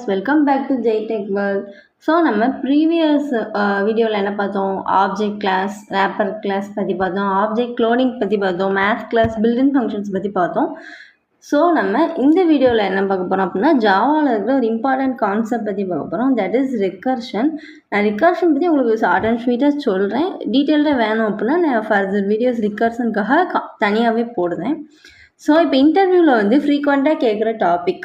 viewers, welcome back to JTech World. So நம்ம previous வீடியோவில் என்ன பார்த்தோம், ஆப்ஜெக்ட் கிளாஸ், ரேப்பர் கிளாஸ் பற்றி பார்த்தோம், ஆப்ஜெக்ட் க்ளோனிங் பற்றி பார்த்தோம், மேத் கிளாஸ், பில்டிங் ஃபங்க்ஷன்ஸ் பற்றி பார்த்தோம். ஸோ நம்ம இந்த வீடியோவில் என்ன பார்க்க போகிறோம் அப்படின்னா, ஜாவாவில் இருக்கிற ஒரு இம்பார்ட்டன்ட் கான்செப்ட் பற்றி பார்க்க போகிறோம். That is recursion. நான் ரெக்கர்ஷன் பற்றி உங்களுக்கு ஷார்ட் அண்ட் ஸ்வீட்டாக சொல்கிறேன். டீட்டெயில்டாக வேணும் அப்படின்னா நான் ஃபர்தர் வீடியோஸ் ரெக்கர்ஷனுக்காக தனியாகவே போடுறேன். ஸோ இப்போ இன்டர்வியூவில் வந்து ஃப்ரீக்வெண்ட்டாக கேட்குற டாபிக்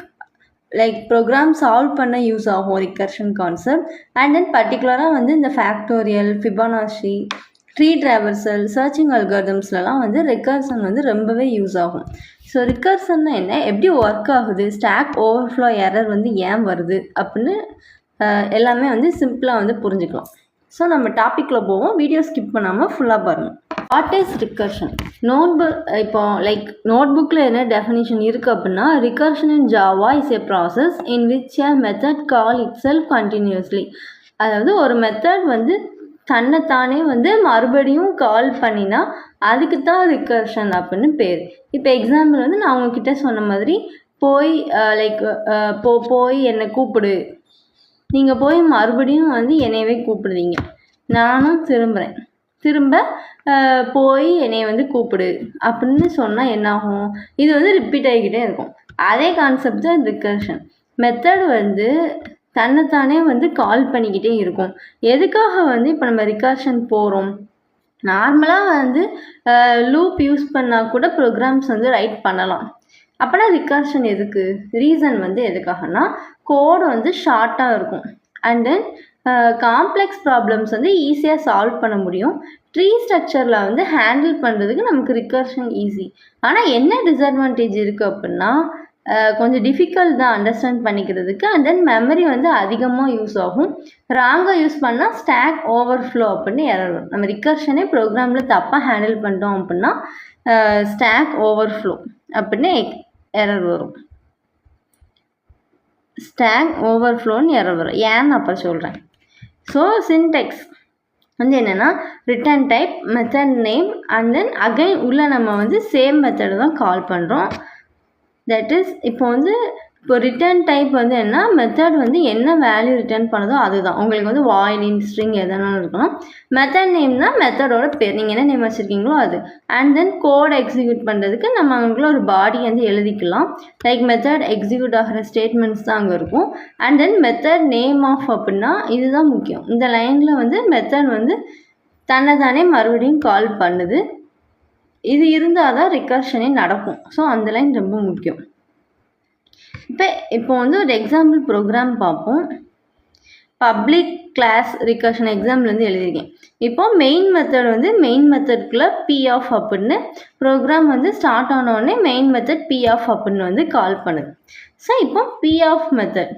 லைக் ப்ரோக்ராம் சால்வ் பண்ண யூஸ் ஆகும் ரிகர்ஷன் கான்செப்ட். அண்ட் தென் பர்டிகுலராக வந்து இந்த factorial, Fibonacci, tree traversal, searching அல்காரிதம்ஸ்லாம் வந்து ரிகர்ஷன் வந்து ரொம்பவே யூஸ் ஆகும். ஸோ ரிகர்ஷன்னா என்ன, எப்படி ஒர்க் ஆகுது, ஸ்டாக் ஓவர்ஃப்ளோ எரர் வந்து ஏன் வருது அப்படின்னு எல்லாமே வந்து சிம்பிளாக வந்து புரிஞ்சுக்கலாம். ஸோ நம்ம டாப்பிக்கில் போவோம், வீடியோ ஸ்கிப் பண்ணாமல் ஃபுல்லாக பாருங்கள். What is recursion? இப்போ லைக் நோட்புக்கில் என்ன டெஃபினிஷன் இருக்குது அப்படின்னா, recursion in Java is a process in which a method call it self continuously. அதாவது ஒரு மெத்தட் வந்து தன்னைத்தானே வந்து மறுபடியும் கால் பண்ணினா அதுக்கு தான் ரிகர்ஷன் அப்படின்னு பேர். இப்போ எக்ஸாம்பிள் வந்து நான் உங்ககிட்ட சொன்ன மாதிரி போய் போய் என்னை கூப்பிடு, நீங்கள் போய் மறுபடியும் வந்து என்னையவே கூப்பிடுவீங்க. நானும் திரும்ப போய் என்னை வந்து கூப்பிடு அப்படின்னு சொன்னால் என்னாகும், இது வந்து ரிப்பீட் ஆகிக்கிட்டே இருக்கும். அதே கான்செப்ட் தான் ரிகர்ஷன். மெத்தட் வந்து தன்னைத்தானே வந்து கால் பண்ணிக்கிட்டே இருக்கும். எதுக்காக வந்து இப்போ நம்ம ரிகர்ஷன் போகிறோம், நார்மலாக வந்து லூப் யூஸ் பண்ணால் கூட ப்ரோக்ராம்ஸ் வந்து ரைட் பண்ணலாம். அப்போனா ரிகர்ஷன் எதுக்கு, ரீசன் வந்து எதுக்காகனா கோடு வந்து ஷார்ட்டாக இருக்கும். அண்ட் தென் காம்ப்ளெக்ஸ் ப்ராப்ளம்ஸ் வந்து ஈஸியாக சால்வ் பண்ண முடியும். ட்ரீ ஸ்ட்ரக்சரில் வந்து ஹேண்டில் பண்ணுறதுக்கு நமக்கு ரிகர்ஷன் ஈஸி. ஆனால் என்ன டிஸ்அட்வான்டேஜ் இருக்குது அப்படின்னா, கொஞ்சம் டிஃபிகல்ட் தான் அண்டர்ஸ்டாண்ட் பண்ணிக்கிறதுக்கு. அண்ட் தென் மெமரி வந்து அதிகமாக யூஸ் ஆகும். ராங்காக யூஸ் பண்ணால் ஸ்டாக் ஓவர்ஃப்ளோ அப்படின்னு எரர் வரும். நம்ம ரிகர்ஷனே ப்ரோக்ராமில் தப்பாக ஹேண்டில் பண்ணிட்டோம் அப்படின்னா ஸ்டாக் ஓவர்ஃப்ளோ அப்படின்னு எரர் வரும். ஸ்டாக் ஓவர்ஃப்ளோன்னு எரர் வரும். ஏன்னு அப்புறம் சொல்கிறேன். ஸோ சின்டெக்ஸ் வந்து என்னென்னா, return type, method name, and then again உள்ள நம்ம வந்து சேம் மெத்தடை தான் கால் பண்ணுறோம். தட் இஸ் இப்போ ரிட்டர்ன் டைப் வந்து என்ன, மெத்தட் வந்து என்ன வேல்யூ ரிட்டர்ன் பண்ணுதோ அதுதான். உங்களுக்கு வந்து வாய்ட், இன்ட், ஸ்ட்ரிங் எதனாலும் இருக்கலாம். மெத்தட் நேம்னா மெத்தடோட பேர், நீங்கள் என்ன நேம் வச்சுருக்கீங்களோ அது. அண்ட் தென் கோட் எக்ஸிக்யூட் பண்ணுறதுக்கு நம்ம அவங்களுக்குள்ள ஒரு பாடி வந்து எழுதிக்கலாம். லைக் மெத்தட் எக்ஸிக்யூட் ஆகிற ஸ்டேட்மெண்ட்ஸ் தான் அங்கே இருக்கும். And then method name of அப்படின்னா இதுதான் முக்கியம். இந்த லைனில் வந்து மெத்தட் வந்து தன்னைத்தானே மறுபடியும் கால் பண்ணுது. இது இருந்தால் தான் ரிகர்ஷனே நடக்கும். ஸோ அந்த லைன் ரொம்ப முக்கியம். இப்போ வந்து ஒரு எக்ஸாம்பிள் ப்ரோக்ராம் பார்ப்போம். பப்ளிக் கிளாஸ் ரிகர்ஷன் எக்ஸாம்பிள் வந்து எழுதியிருக்கேன். இப்போ மெயின் மெத்தட் வந்து மெயின் மெத்தட்குள்ளே பி ஆஃப் அப்படின்னு ப்ரோக்ராம் வந்து ஸ்டார்ட் ஆனோடனே மெயின் மெத்தட் பி ஆஃப் அப்படின்னு வந்து கால் பண்ணுது. ஸோ இப்போ பி ஆஃப் மெத்தட்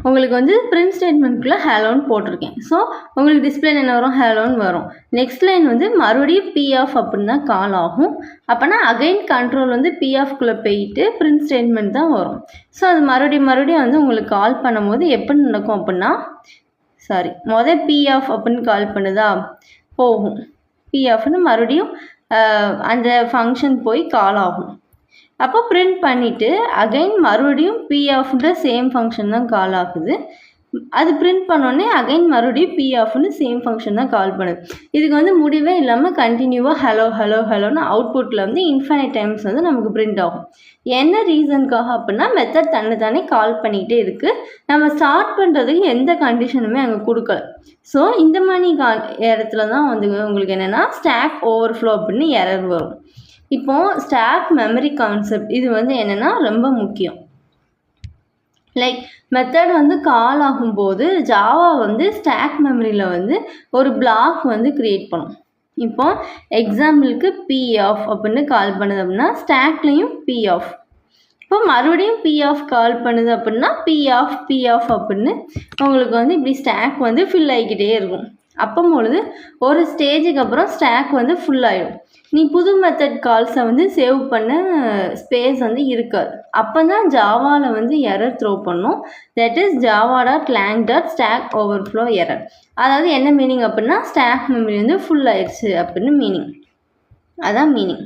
உங்களுக்கு வந்து பிரிண்ட் ஸ்டேட்மெண்ட்குள்ளே ஹேலோன்னு போட்டிருக்கேன். ஸோ உங்களுக்கு டிஸ்பிளே என்ன வரும், ஹேலோன்னு வரும். நெக்ஸ்ட் லைன் வந்து மறுபடியும் பி ஆஃப் அப்படின்னு தான் கால் ஆகும். அப்போனா அகைன் கண்ட்ரோல் வந்து பி ஆஃப்குள்ளே போயிட்டு பிரிண்ட் ஸ்டேட்மெண்ட் தான் வரும். ஸோ அது மறுபடியும் வந்து உங்களுக்கு கால் பண்ணும்போது எப்படி நடக்கும் அப்படின்னா, பி ஆஃப் அப்படின்னு கால் பண்ணுதா, போகும் பி ஆஃப்னு மறுபடியும் அந்த ஃபங்க்ஷன் போய் கால் ஆகும். அப்போ பிரிண்ட் பண்ணிவிட்டு அகைன் மறுபடியும் பி ஆஃப்ன்ற சேம் ஃபங்க்ஷன் தான் கால் ஆகுது. அது பிரிண்ட் பண்ணோடனே அகைன் மறுபடியும் பி ஆஃப்னு சேம் ஃபங்க்ஷன் தான் கால் பண்ணுது. இதுக்கு வந்து முடிவே இல்லாமல் கண்டினியூவாக ஹலோன்னு அவுட்புட்டில் வந்து இன்ஃபைனைட் டைம்ஸ் வந்து நமக்கு பிரிண்ட் ஆகும். என்ன ரீசனுக்காக அப்படின்னா, மெத்தட் தன்னைத்தானே கால் பண்ணிகிட்டே இருக்குது. நம்ம ஸ்டார்ட் பண்ணுறதுக்கு எந்த கண்டிஷனுமே அங்கே கொடுக்கல. ஸோ இந்த மாதிரி இடத்துல தான் வந்து உங்களுக்கு என்னென்னா ஸ்டாக் ஓவர்ஃப்ளோ அப்படின்னு எரர் வரும். இப்போது ஸ்டாக் மெமரி கான்செப்ட் இது வந்து என்னென்னா ரொம்ப முக்கியம். லைக் மெத்தட் வந்து கால் ஆகும்போது ஜாவா வந்து ஸ்டாக் மெமரியில் வந்து ஒரு பிளாக் வந்து க்ரியேட் பண்ணும். இப்போ எக்ஸாம்பிளுக்கு பி ஆஃப் அப்படின்னு கால் பண்ணுது அப்படின்னா ஸ்டாக்லேயும் பி ஆஃப். இப்போ மறுபடியும் பி ஆஃப் கால் பண்ணுது அப்படின்னா பி ஆஃப் அப்படின்னு உங்களுக்கு வந்து இப்படி ஸ்டாக் வந்து ஃபில் ஆகிக்கிட்டே இருக்கும். அப்போது ஒரு ஸ்டேஜுக்கு அப்புறம் ஸ்டாக் வந்து ஃபுல் ஆகிடும். நீ புது மெத்தட் கால்ஸை வந்து சேவ் பண்ண ஸ்பேஸ் வந்து இருக்காது. அப்போ தான் ஜாவாவில் வந்து எரர் த்ரோ பண்ணும். That is java.lang.stack overflow error. அதாவது என்ன மீனிங் அப்படின்னா, ஸ்டாக் மெமரி வந்து ஃபுல் ஆயிடுச்சு அப்படின்னு மீனிங். அதான் மீனிங்.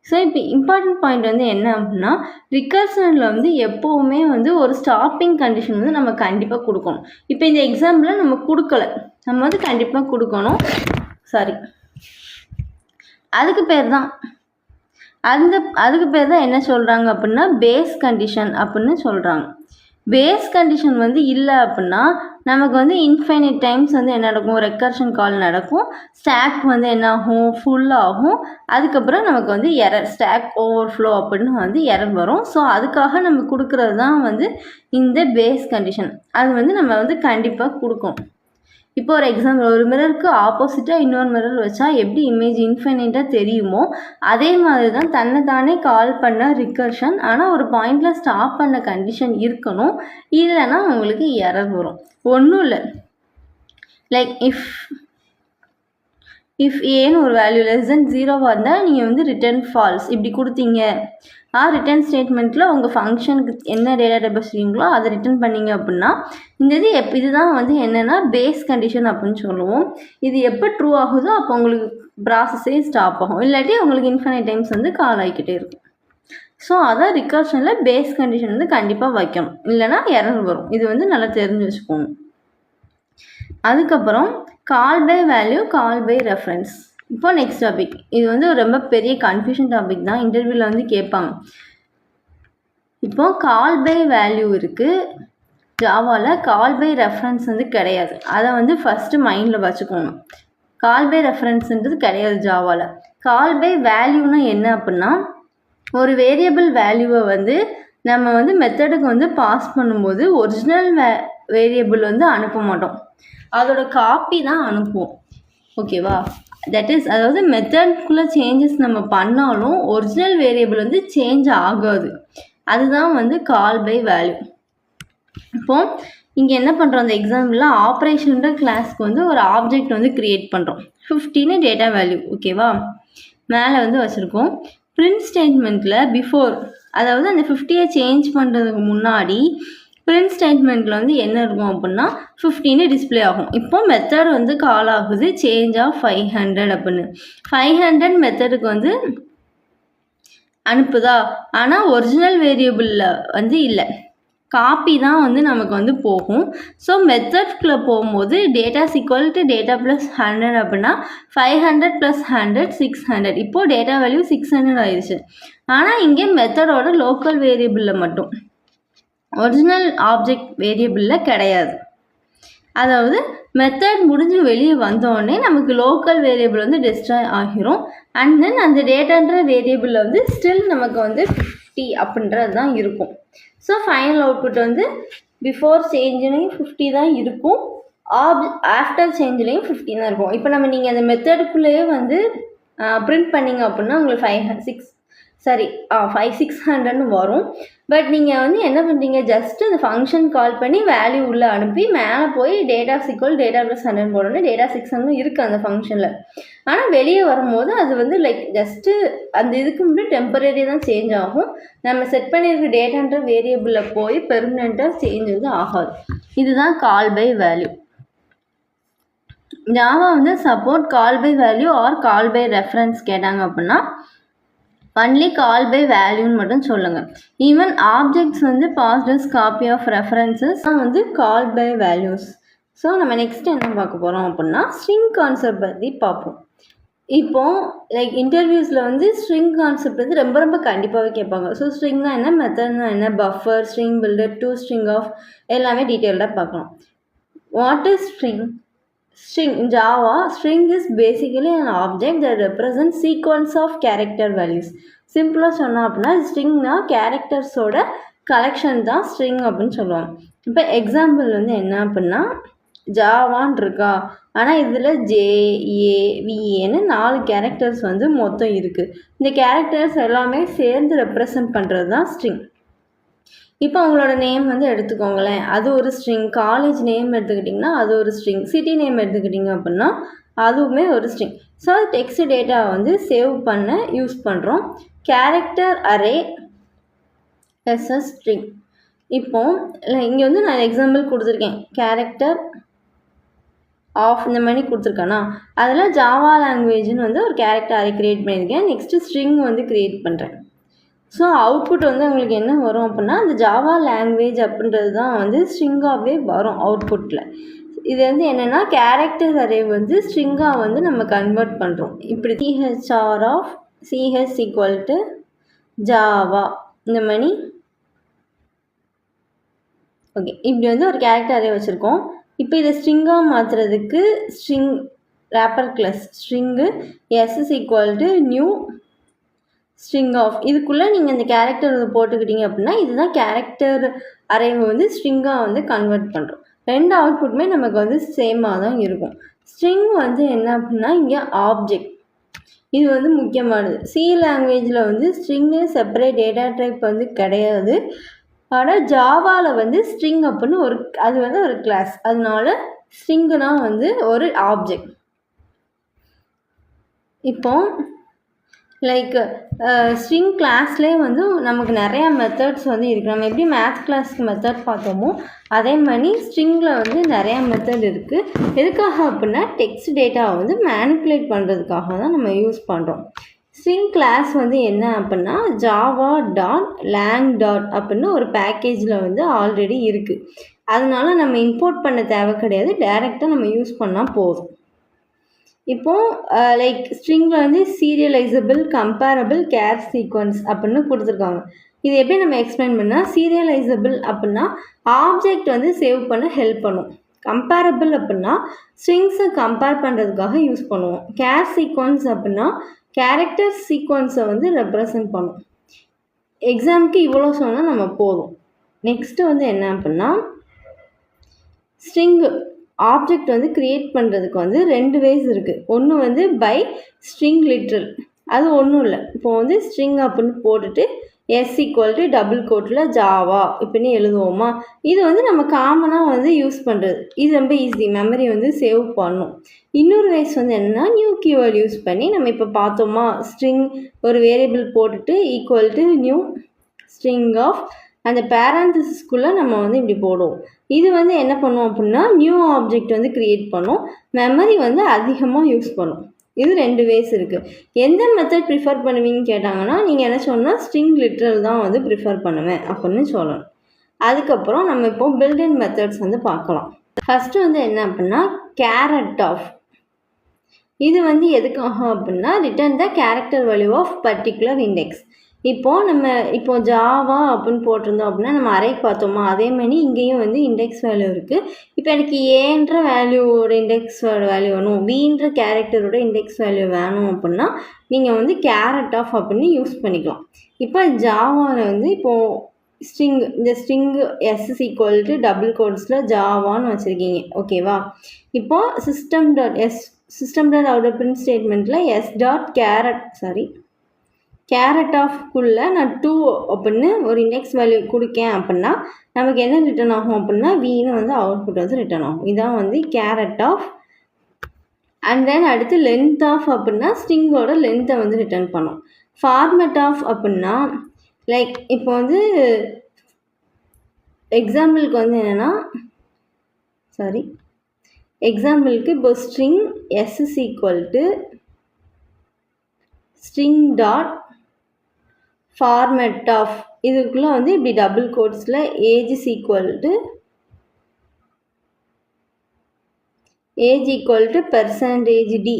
ஸோ இப்போ இம்பார்ட்டன்ட் பாயிண்ட் வந்து என்ன அப்படின்னா ரிகர்ஷனில் வந்து எப்போவுமே வந்து ஒரு ஸ்டாப்பிங் கண்டிஷன் வந்து நம்ம கண்டிப்பாக கொடுக்கணும். இப்போ இந்த எக்ஸாம்பிளில் நம்ம கொடுக்கல, நம்ம வந்து கண்டிப்பாக கொடுக்கணும். சாரி, அதுக்கு பேர் தான் என்ன சொல்கிறாங்க அப்படின்னா பேஸ் கண்டிஷன் அப்படின்னு சொல்கிறாங்க. பேஸ் கண்டிஷன் வந்து இல்லை அப்படின்னா நமக்கு வந்து இன்ஃபைனைட் டைம்ஸ் வந்து என்ன நடக்கும், ரெக்கர்ஷன் கால் நடக்கும், ஸ்டாக் வந்து என்ன ஆகும், ஃபுல்லாகும். அதுக்கப்புறம் நமக்கு வந்து எரர், ஸ்டாக் ஓவர்ஃப்ளோ அப்படின்னு வந்து எரர் வரும். ஸோ அதுக்காக நம்ம கொடுக்குறது தான் வந்து இந்த பேஸ் கண்டிஷன். அது வந்து நம்ம வந்து கண்டிப்பாக கொடுக்கணும். இப்போ ஒரு எக்ஸாம்பிள், ஒரு மிரருக்கு ஆப்போசிட்டாக இன்னொரு மிரர் வச்சா எப்படி இமேஜ் இன்ஃபைனைட்டாக தெரியுமோ அதே மாதிரி தான் தன்னை தானே கால் பண்ண ரிகர்ஷன். ஆனால் ஒரு பாயிண்டில் ஸ்டாப் பண்ண கண்டிஷன் இருக்கணும், இல்லைன்னா உங்களுக்கு எரர் வரும். ஒன்றும் இல்லை, லைக் இஃப் ஏன்னு ஒரு வேல்யூ லெஸ் தென் 0 இருந்தால் நீங்கள் வந்து ரிட்டர்ன் ஃபால்ஸ் இப்படி கொடுத்தீங்க. ரிட்டர்ன் ஸ்டேட்மெண்ட்டில் உங்கள் ஃபங்க்ஷனுக்கு என்ன டேட்டா டைப் வச்சுருக்கீங்களோ அதை ரிட்டர்ன் பண்ணிங்க அப்படின்னா இந்த இது இதுதான் வந்து என்னென்னா பேஸ் கண்டிஷன் அப்படின்னு சொல்லுவோம். இது எப்போ ட்ரூ ஆகுதோ அப்போ உங்களுக்கு ப்ராசஸே ஸ்டாப் ஆகும், இல்லாட்டி உங்களுக்கு இன்ஃபைனைட் டைம்ஸ் வந்து கால் ஆகிக்கிட்டே இருக்கும். ஸோ அதான் ரிகர்ஷனில் பேஸ் கண்டிஷன் வந்து கண்டிப்பாக வைக்கணும், இல்லைனா எரர் வரும். இது வந்து நல்லா தெரிஞ்சு வச்சுக்கோங்க. அதுக்கப்புறம் call by value, call by reference. இப்போ நெக்ஸ்ட் டாபிக், இது வந்து ரொம்ப பெரிய கன்ஃபியூஷன் டாபிக் தான், இன்டர்வியூவில் வந்து கேட்பாங்க. இப்போ கால் பை வேல்யூ இருக்குது ஜாவாவில், கால் பை ரெஃபரன்ஸ் வந்து கிடையாது. அதை வந்து ஃபஸ்ட்டு மைண்டில் வச்சுக்கோங்க. கால் பை ரெஃபரன்ஸுன்றது கிடையாது ஜாவாவில். கால் பை வேல்யூனா என்ன அப்படின்னா ஒரு வேரியபிள் வேல்யூவை வந்து நம்ம வந்து மெத்தடுக்கு வந்து பாஸ் பண்ணும்போது ஒரிஜினல் வேரியபிள் வந்து அனுப்ப மாட்டோம், அதோட காப்பி தான் அனுப்புவோம். ஓகேவா? தட் இஸ், அதாவது மெத்தட்குள்ளே சேஞ்சஸ் நம்ம பண்ணாலும் ஒரிஜினல் வேரியபிள் வந்து சேஞ்ச் ஆகாது. அதுதான் வந்து கால் பை வேல்யூ. இப்போது இங்கே என்ன பண்ணுறோம், அந்த எக்ஸாம்பிளில் ஆப்ரேஷன்ற கிளாஸ்க்கு வந்து ஒரு ஆப்ஜெக்ட் வந்து க்ரியேட் பண்ணுறோம். 15 டேட்டா வேல்யூ. ஓகேவா? மேலே வந்து வச்சுருக்கோம். பிரிண்ட் ஸ்டேட்மெண்ட்டில் பிஃபோர், அதாவது அந்த 50 சேஞ்ச் பண்ணுறதுக்கு முன்னாடி பிரிண்ட் ஸ்டேட்மெண்ட்டில் வந்து என்ன இருக்கும் அப்படின்னா 15 டிஸ்பிளே ஆகும். இப்போ மெத்தட் வந்து கால் ஆகுது சேஞ்ச் ஆஃப் 500 அப்படின்னு. 500 மெத்தடுக்கு வந்து அனுப்புதா, ஆனால் ஒரிஜினல் வேரியபிளில் வந்து இல்லை, காப்பி தான் வந்து நமக்கு வந்து போகும். ஸோ மெத்தட்குள்ளே போகும்போது datas equal to data plus 100 அப்படின்னா 500 + 100 600. இப்போது டேட்டா வேல்யூ 600 ஆயிடுச்சு. ஆனால் இங்கே மெத்தடோட லோக்கல் வேரியபிளில் மட்டும், ஒரிஜினல் ஆப்ஜெக்ட் வேரியபிளில் கிடையாது. அதாவது மெத்தட் முடிஞ்சு வெளியே வந்தோடனே நமக்கு லோக்கல் வேரியபிள் வந்து டிஸ்ட்ராய் ஆகிரும். அண்ட் தென் அந்த டேட்டான்ற வேரியபிளில் வந்து ஸ்டில் நமக்கு வந்து 50 அப்படின்றது தான் இருக்கும். ஸோ ஃபைனல் அவுட்புட் வந்து பிஃபோர் சேஞ்சுலேயும் 50 தான் இருக்கும், ஆஃப்டர் சேஞ்சுலேயும் 50 தான் இருக்கும். இப்போ நீங்கள் அந்த மெத்தடுக்குள்ளேயே வந்து பிரிண்ட் பண்ணிங்க அப்படின்னா உங்களுக்கு 600 வரும். பட் நீங்கள் வந்து என்ன பண்ணுறீங்க, ஜஸ்ட்டு அந்த ஃபங்க்ஷன் கால் பண்ணி வேல்யூ உள்ளே அனுப்பி மேலே போய் டேட்டா +, டேட்டா + 100 போடணும்னா டேட்டா 600 இருக்குது அந்த ஃபங்க்ஷனில். ஆனால் வெளியே வரும்போது அது வந்து லைக் ஜஸ்ட்டு அந்த இதுக்கு முன்னாடி டெம்பரரி தான் சேஞ்ச் ஆகும். நம்ம செட் பண்ணியிருக்க டேட்டான்ற வேரியபிளில் போய் பெர்மனெண்ட்டாக சேஞ்ச் வந்து ஆகாது. இதுதான் கால் பை வேல்யூ. ஜாவா வந்து support call by value or call by reference கேட்டாங்க அப்படின்னா ஒன்லி கால் பை வேல்யூன்னு மட்டும் சொல்லுங்கள். ஈவன் ஆப்ஜெக்ட்ஸ் வந்து passed as copy of references வந்து கால் பை வேல்யூஸ். ஸோ நம்ம நெக்ஸ்ட் என்ன பார்க்க போகிறோம் அப்படின்னா ஸ்ட்ரிங் கான்செப்ட் பற்றி பார்ப்போம். இப்போது லைக் இன்டர்வியூஸில் வந்து ஸ்ட்ரிங் கான்செப்ட் வந்து ரொம்ப ரொம்ப கண்டிப்பாகவே கேட்பாங்க. ஸோ ஸ்ட்ரிங்னா என்ன, மெத்தட்னா என்ன, buffer, string builder, to string of எல்லாமே டீட்டெயில்டாக பார்க்கணும். What is string? String in Java, string is basically an object that represents sequence of character values. சிம்பிளாக சொன்னோம் அப்படின்னா ஸ்ட்ரிங்னா கேரக்டர்ஸோட கலெக்ஷன் தான் ஸ்ட்ரிங் அப்படின்னு சொல்லுவாங்க. இப்போ எக்ஸாம்பிள் வந்து என்ன அப்படின்னா ஜாவான் இருக்கா, ஆனால் இதில் JAVAன்னு 4 கேரக்டர்ஸ் வந்து மொத்தம் இருக்குது. இந்த கேரக்டர்ஸ் எல்லாமே சேர்ந்து ரெப்ரசன்ட் பண்ணுறது தான் ஸ்ட்ரிங். இப்போ உங்களோட நேம் வந்து எடுத்துக்கோங்களேன், அது ஒரு ஸ்ட்ரிங். காலேஜ் நேம் எடுத்துக்கிட்டிங்கன்னா அது ஒரு ஸ்ட்ரிங். சிட்டி நேம் எடுத்துக்கிட்டிங்க அப்படின்னா அதுவுமே ஒரு ஸ்ட்ரிங். ஸோ டெக்ஸ்ட் டேட்டா வந்து சேவ் பண்ண யூஸ் பண்ணுறோம். Character array is a string. இப்போ இங்கே வந்து நான் எக்ஸாம்பிள் கொடுத்துருக்கேன், கேரக்டர் ஆஃப் இந்த மாதிரி கொடுத்துருக்கேன்னா அதில் ஜாவா லாங்குவேஜ்னு வந்து ஒரு கேரக்டர் அரே க்ரியேட் பண்ணியிருக்கேன். நெக்ஸ்ட்டு ஸ்ட்ரிங் வந்து க்ரியேட் பண்ணுறேன். ஸோ அவுட்புட் வந்து உங்களுக்கு என்ன வரும் அப்படின்னா அந்த ஜாவா லாங்குவேஜ் அப்படின்றது தான் வந்து ஸ்ட்ரிங்காகவே வரும் அவுட்புட்டில். இது வந்து என்னென்னா கேரக்டர் அரே வந்து ஸ்ட்ரிங்காக வந்து நம்ம கன்வெர்ட் பண்ணுறோம். இப்படி CHR of CH equal to Java இந்த மாதிரி ஓகே. இப்படி வந்து ஒரு கேரக்டர் அரே வச்சுருக்கோம். இப்போ இதை ஸ்ட்ரிங்காக மாற்றுறதுக்கு string wrapper class string S is equal to new string of இதுக்குள்ளே நீங்கள் இந்த கேரக்டர் போட்டுக்கிட்டீங்க அப்படின்னா இதுதான் கேரக்டர் அரேவை வந்து ஸ்ட்ரிங்காக வந்து கன்வெர்ட் பண்ணுறோம். ரெண்டு அவுட்புட்டுமே நமக்கு வந்து சேமாக தான் இருக்கும். ஸ்ட்ரிங் வந்து என்ன அப்படின்னா இங்கே ஆப்ஜெக்ட் இது வந்து முக்கியமானது. சி லாங்குவேஜில் வந்து ஸ்ட்ரிங்கு செப்பரேட் டேட்டா டைப் வந்து கிடையாது. ஆனால் ஜாவாவில் வந்து ஸ்ட்ரிங் அப்படின்னு ஒரு அது வந்து ஒரு கிளாஸ். அதனால ஸ்ட்ரிங்குனா வந்து ஒரு ஆப்ஜெக்ட். இப்போ லைக் ஸ்ட்ரிங் கிளாஸ்லேயே வந்து நமக்கு நிறையா மெத்தட்ஸ் வந்து இருக்குது. நம்ம எப்படி மேத்ஸ் கிளாஸ்க்கு மெத்தட் பார்த்தோமோ அதே மாதிரி ஸ்ட்ரிங்கில் வந்து நிறையா மெத்தட் இருக்குது. எதுக்காக அப்படின்னா டெக்ஸ்ட் டேட்டாவை வந்து மேனிப்புலேட் பண்ணுறதுக்காக தான் நம்ம யூஸ் பண்ணுறோம். ஸ்ட்ரிங் கிளாஸ் வந்து என்ன அப்படின்னா ஜாவா டாட் லேங் டாட் அப்படின்னு ஒரு பேக்கேஜில் வந்து ஆல்ரெடி இருக்குது. அதனால நம்ம இம்போர்ட் பண்ண தேவை கிடையாது, டைரெக்டாக நம்ம யூஸ் பண்ணால் போதும். இப்போது லைக் ஸ்ட்ரிங்கில் வந்து சீரியலைசபிள் கம்பேரபிள் கேர் சீக்வன்ஸ் அப்படின்னு கொடுத்துருக்காங்க. இது எப்படி நம்ம எக்ஸ்பிளைன் பண்ணால் சீரியலைசபிள் அப்படின்னா ஆப்ஜெக்ட் வந்து சேவ் பண்ண ஹெல்ப் பண்ணும். கம்பேரபிள் அப்படின்னா ஸ்ட்ரிங்ஸை கம்பேர் பண்ணுறதுக்காக யூஸ் பண்ணுவோம். கேர் சீக்வன்ஸ் அப்படின்னா கேரக்டர் சீக்வன்ஸை வந்து ரெப்ரசன்ட் பண்ணும். எக்ஸாமுக்கு இவ்வளோ சொன்னால் நம்ம போதும். நெக்ஸ்ட்டு வந்து என்ன அப்படின்னா ஸ்ட்ரிங்கு ஆப்ஜெக்ட் வந்து க்ரியேட் பண்ணுறதுக்கு வந்து ரெண்டு வேஸ் இருக்குது. ஒன்று வந்து பை ஸ்ட்ரிங் லிட்ரல், அது ஒன்றும் இல்லை. இப்போ வந்து ஸ்ட்ரிங் அப்படின்னு போட்டுட்டு எஸ் ஈக்குவல் டு டபுள் கோட்டில் ஜாவா இப்படின்னு எழுதுவோமா. இது வந்து நம்ம காமனாக வந்து யூஸ் பண்ணுறது. இது ரொம்ப ஈஸி, மெமரி வந்து சேவ் பண்ணும். இன்னொரு வேஸ் வந்து என்னென்னா நியூ கீவேர்ட் யூஸ் பண்ணி நம்ம இப்போ பார்த்தோமா ஸ்ட்ரிங் ஒரு வேரியபிள் போட்டுட்டு equal to new string of அந்த பேரந்தசிஸ்குள்ளே நம்ம வந்து இப்படி போடுவோம். இது வந்து என்ன பண்ணுவோம் அப்படின்னா நியூ ஆப்ஜெக்ட் வந்து க்ரியேட் பண்ணும், மெமரி வந்து அதிகமாக யூஸ் பண்ணும். இது ரெண்டு வேஸ் இருக்குது. எந்த மெத்தட் ப்ரிஃபர் பண்ணுவீங்கன்னு கேட்டாங்கன்னா நீங்கள் என்ன சொன்னால் ஸ்ட்ரிங் லிட்ரல் தான் வந்து ப்ரிஃபர் பண்ணுவேன் அப்படின்னு சொல்லணும். அதுக்கப்புறம் நம்ம இப்போ பில்ட்-இன் மெத்தட்ஸ் வந்து பார்க்கலாம். ஃபஸ்ட்டு வந்து என்ன அப்படின்னா கேரட் ஆஃப் இது வந்து எதுக்காக அப்படின்னா return the character value of particular index. இப்போ ஜாவா அப்படின்னு போட்டிருந்தோம் அப்படின்னா நம்ம அரே பார்த்தோமா அதே மாதிரி இங்கேயும் வந்து இண்டெக்ஸ் வேல்யூ இருக்குது. இப்போ எனக்கு ஏன்ற வேல்யூவோட இண்டெக்ஸ் வேல்யூ வேணும், வீன்ற கேரக்டரோட இண்டெக்ஸ் வேல்யூ வேணும் அப்படின்னா நீங்கள் வந்து கேரட் ஆஃப் அப்படின்னு யூஸ் பண்ணிக்கலாம். இப்போ ஜாவாவில் வந்து இப்போது இந்த string S is equal to double கோட்ஸில் ஜாவான்னு வச்சுருக்கீங்க, ஓகேவா. இப்போது சிஸ்டம் டாட் அவுட் பிரிண்ட் ஸ்டேட்மெண்ட்டில் எஸ் டாட் கேரட் ஆஃப்குள்ளே நான் 2 அப்படின்னு ஒரு இண்டெக்ஸ் வேல்யூ கொடுக்கேன் அப்படின்னா நமக்கு என்ன ரிட்டர்ன் ஆகும் அப்படின்னா வீணு வந்து அவுட்புட் வந்து ரிட்டர்ன் ஆகும். இதான் வந்து கேரட் ஆஃப். அண்ட் தென் அடுத்து லென்த் ஆஃப் அப்படின்னா ஸ்ட்ரிங்கோட லென்த்தை வந்து ரிட்டர்ன் பண்ணும். ஃபார்மேட் ஆஃப் அப்படின்னா லைக் இப்போ வந்து எக்ஸாம்பிளுக்கு வந்து என்னென்னா எக்ஸாம்பிளுக்கு இப்போ string S is equal to string dot format of இதுக்குள்ளே வந்து இப்படி டபுள் கோட்ஸில் age is equal to percentage D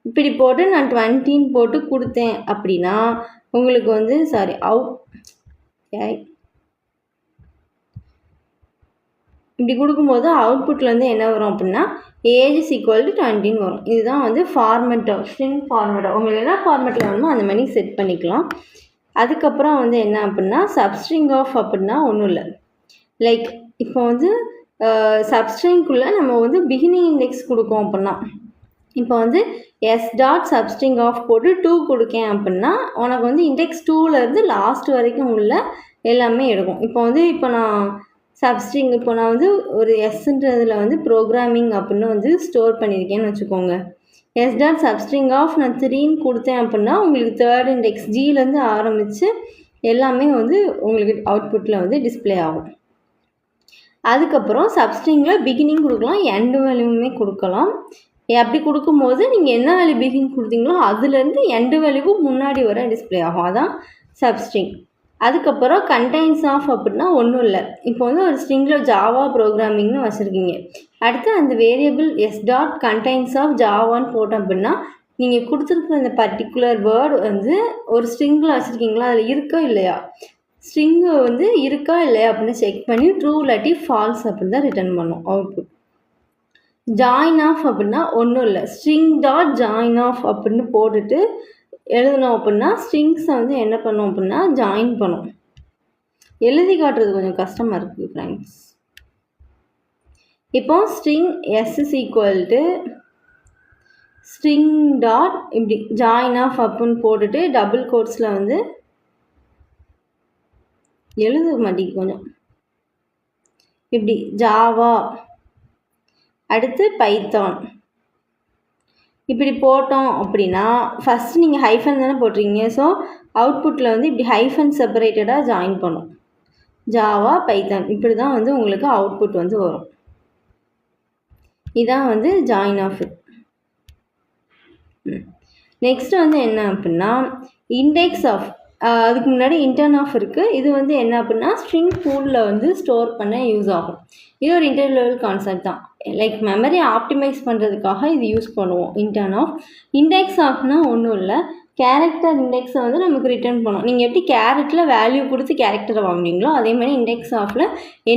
இப்படி போட்டு நான் 20 போட்டு கொடுத்தேன் அப்படின்னா உங்களுக்கு வந்து இப்படி கொடுக்கும்போது அவுட்புட்டில் வந்து என்ன வரும் அப்படின்னா ஏஜ் இஸ் ஈக்குவல் டு 20 வரும். இதுதான் வந்து format of string format of. உங்களுக்கு என்ன ஃபார்மேட்டில் வேணுமோ அந்த மாதிரி செட் பண்ணிக்கலாம். அதுக்கப்புறம் வந்து என்ன அப்படின்னா சப்ஸ்ட்ரிங் ஆஃப் அப்படின்னா ஒன்றும் இல்லை. லைக் இப்போ வந்து சப்ஸ்ட்ரிங்குள்ளே நம்ம வந்து பிகினிங் இண்டெக்ஸ் கொடுக்கோம் அப்படின்னா இப்போ வந்து எஸ் டாட் சப்ஸ்ட்ரிங் ஆஃப் போட்டு 2 கொடுக்கேன் அப்படின்னா உனக்கு வந்து இண்டெக்ஸ் 2லேருந்து லாஸ்ட் வரைக்கும் உள்ள எல்லாமே எடுக்கும். இப்போ நான் வந்து ஒரு எஸ்ன்றதில் வந்து ப்ரோக்ராமிங் அப்படின்னு வந்து ஸ்டோர் பண்ணியிருக்கேன்னு வச்சுக்கோங்க. எஸ் டாட் சப்ஸ்ட்ரிங் ஆஃப் நான் 3ன்னு கொடுத்தேன் அப்படின்னா உங்களுக்கு 3rd இண்டெக்ஸ் ஜிலேருந்து ஆரம்பித்து எல்லாமே வந்து உங்களுக்கு அவுட்புட்டில் வந்து டிஸ்பிளே ஆகும். அதுக்கப்புறம் சப்ஸ்ட்ரிங்கில் பிகினிங் கொடுக்கலாம், எண்டு வேல்யூமே கொடுக்கலாம். அப்படி கொடுக்கும்போது நீங்கள் என்ன வேல்யூ பிகினிங் கொடுத்தீங்களோ அதுலேருந்து எண்டு வேல்யூவும் முன்னாடி வர டிஸ்பிளே ஆகும். அதான் சப்ஸ்ட்ரிங். அதுக்கப்புறம் கண்டெய்ன்ஸ் ஆஃப் அப்படின்னா ஒன்றும் இல்லை. இப்போ வந்து ஒரு ஸ்ட்ரிங்கில் ஜாவா ப்ரோக்ராமிங்னு வச்சுருக்கீங்க. அடுத்து அந்த variable S dot contains of ஜாவான்னு போட்டோம் அப்படின்னா நீங்கள் கொடுத்துருக்குற அந்த பர்டிகுலர் வேர்டு வந்து ஒரு ஸ்ட்ரிங்கில் வச்சுருக்கீங்களா, அதில் இருக்கா இல்லையா, ஸ்ட்ரிங்கு வந்து இருக்கா இல்லையா அப்படின்னு செக் பண்ணி ட்ரூ இல்லாட்டி ஃபால்ஸ் அப்படின்னு தான் ரிட்டர்ன் பண்ணும் அவுட்புட். ஜாயின் ஆஃப் அப்படின்னா ஒன்றும் இல்லை, ஸ்ட்ரிங் டாட் ஜாயின் ஆஃப் அப்படின்னு போட்டுட்டு எழுதணும் அப்படின்னா ஸ்ட்ரிங்ஸை வந்து என்ன பண்ணும் அப்படின்னா ஜாயின் பண்ணும். எழுதி காட்டுறது கொஞ்சம் கஷ்டமாக இருக்குது ஃப்ரெண்ட்ஸ். இப்போ string S is equal to string dot இப்படி ஜாயின் ஆஃப் அப்படின்னு போட்டுட்டு டபுள் கோட்ஸில் வந்து எழுத மாட்டேங்குது கொஞ்சம், இப்படி ஜாவா அடுத்து பைத்தான் இப்படி போட்டோம் அப்படின்னா ஃபஸ்ட்டு நீங்கள் ஹைஃபன் தானே போட்டிருக்கீங்க. ஸோ அவுட்புட்டில் வந்து இப்படி ஹைஃபன் செப்பரேட்டடாக ஜாயின் பண்ணும். ஜாவா பைத்தான் இப்படி தான் வந்து உங்களுக்கு அவுட்புட் வந்து வரும். இதான் வந்து ஜாயின் ஆஃப். நெக்ஸ்ட் வந்து என்ன அப்படின்னா இண்டெக்ஸ் ஆஃப். அதுக்கு முன்னாடி இன்டர்ன் ஆஃப் இருக்குது. இது வந்து என்ன அப்படின்னா ஸ்ட்ரிங் பூலில் வந்து ஸ்டோர் பண்ண யூஸ் ஆகும். இது ஒரு இன்டர் லெவல் கான்செப்ட் தான். லைக் மெமரி ஆப்டிமைஸ் பண்ணுறதுக்காக இது யூஸ் பண்ணுவோம் இன்டர்ன் ஆஃப். இண்டெக்ஸ் ஆஃப்னா ஒன்றும் இல்லை, கேரக்டர் இண்டெக்ஸை வந்து நமக்கு ரிட்டர்ன் பண்ணும். நீங்கள் எப்படி கேரட்டில் வேல்யூ கொடுத்து கேரக்டரை வாங்குவீங்களோ அதே மாதிரி இண்டெக்ஸ் ஆஃபில்